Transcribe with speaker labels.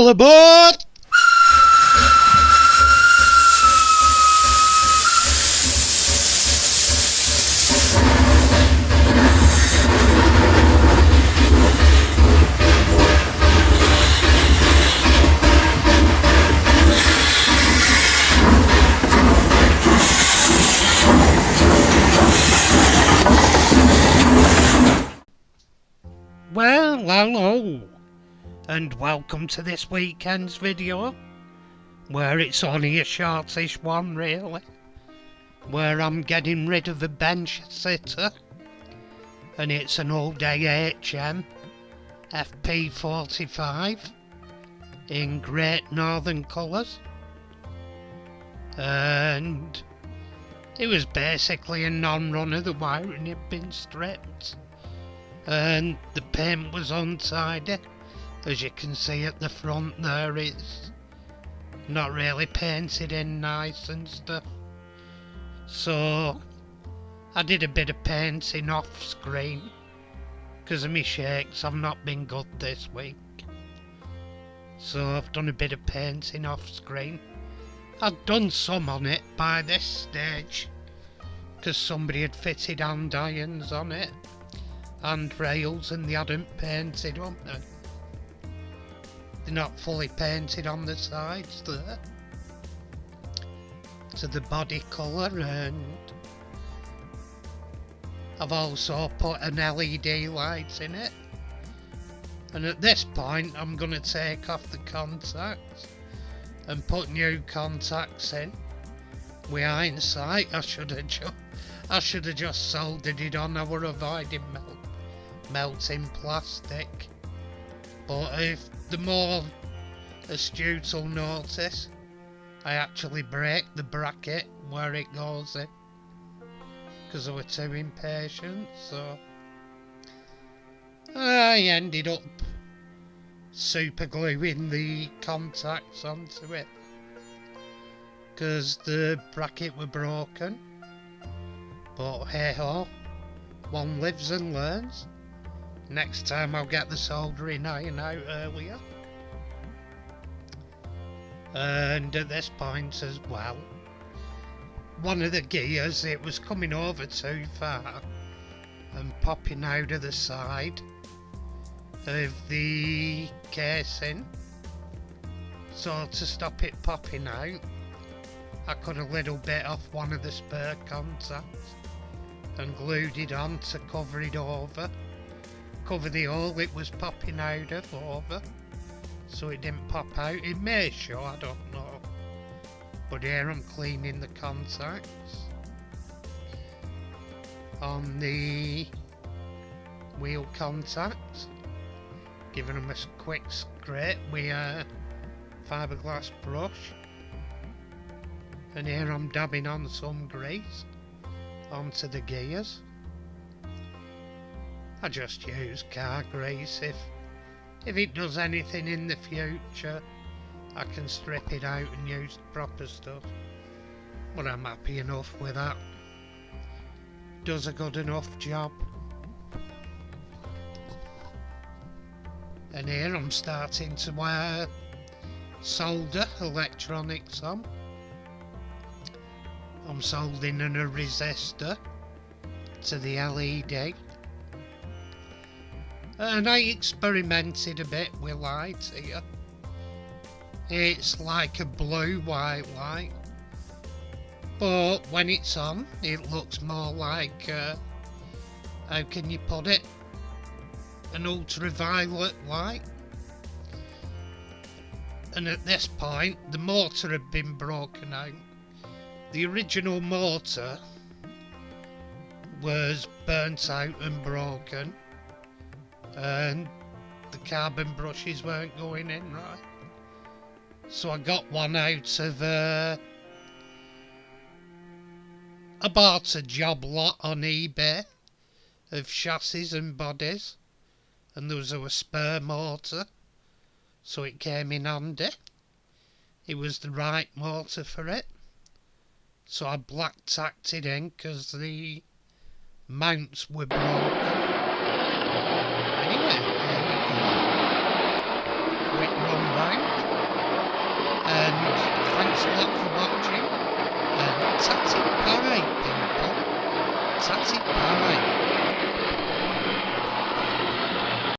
Speaker 1: All aboard! Well, hello, and welcome to this weekend's video, where it's only a shortish one really, where I'm getting rid of a bench sitter, and it's an old AHM FP45 in Great Northern colours, and it was basically a non-runner. The wiring had been stripped and the paint was untidy. As you can see at the front there, it's not really painted in nice and stuff. So I did a bit of painting off screen because of my shakes. I've not been good this week, so I've done a bit of painting off screen. I'd done some on it by this stage because somebody had fitted andirons on it and rails, and they hadn't painted them. They're not fully painted on the sides there to the body colour, and I've also put an LED light in it. And at this point I'm going to take off the contacts and put new contacts in. With hindsight, I should have just soldered it on. I were avoiding melting plastic. But if the more astute will notice, I actually break the bracket where it goes in because I was too impatient. So I ended up super gluing the contacts onto it because the bracket were broken. But hey ho, one lives and learns. Next time I'll get the soldering iron out earlier. And at this point as well, one of the gears, it was coming over too far and popping out of the side of the casing. So to stop it popping out, I cut a little bit off one of the spare contacts and glued it on to cover it over. Cover the hole it was popping out of over, so it didn't pop out. It may show, I don't know. But here I'm cleaning the contacts on the wheel contacts, giving them a quick scrape with a fiberglass brush. And here I'm dabbing on some grease onto the gears. I just use car grease. If it does anything in the future, I can strip it out and use proper stuff. But I'm happy enough with that. Does a good enough job. And here I'm starting to solder electronics on. I'm soldering a resistor to the LED. And I experimented a bit with light here. It's like a blue-white light, but when it's on, it looks more like, how can you put it, an ultraviolet light. And at this point, the motor had been broken out. The original motor was burnt out and broken, and the carbon brushes weren't going in right. So I got one out of I bought a job lot on eBay of chassis and bodies, and there was a spare motor, so it came in handy. It was the right motor for it, so I black tacked it in because the mounts were broken. Anyway, there we go. Quick run round. Thanks a lot for watching. And tatty pie, people. Tatty pie.